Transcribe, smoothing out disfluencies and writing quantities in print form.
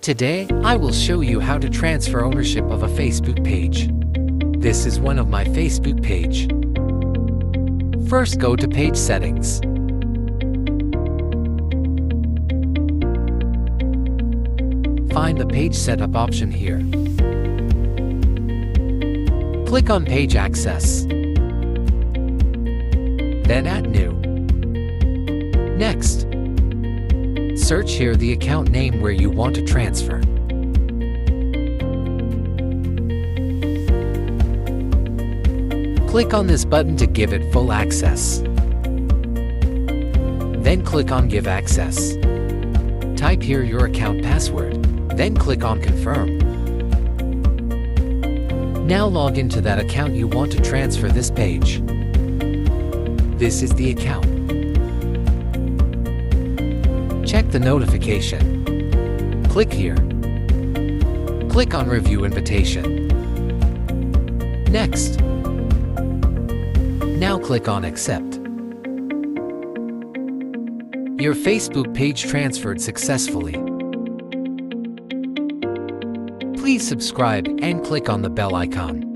Today, I will show you how to transfer ownership of a Facebook page. This is one of my Facebook page. First, go to Page Settings. Find the Page Setup option here. Click on Page Access. Then Add New. Next, search here the account name where you want to transfer. Click on this button to give it full access. Then click on Give Access. Type here your account password, then click on Confirm. Now log into that account you want to transfer this page. This is the account. Check the notification. Click here. Click on Review Invitation. Next. Now click on Accept. Your Facebook page transferred successfully. Please subscribe and click on the bell icon.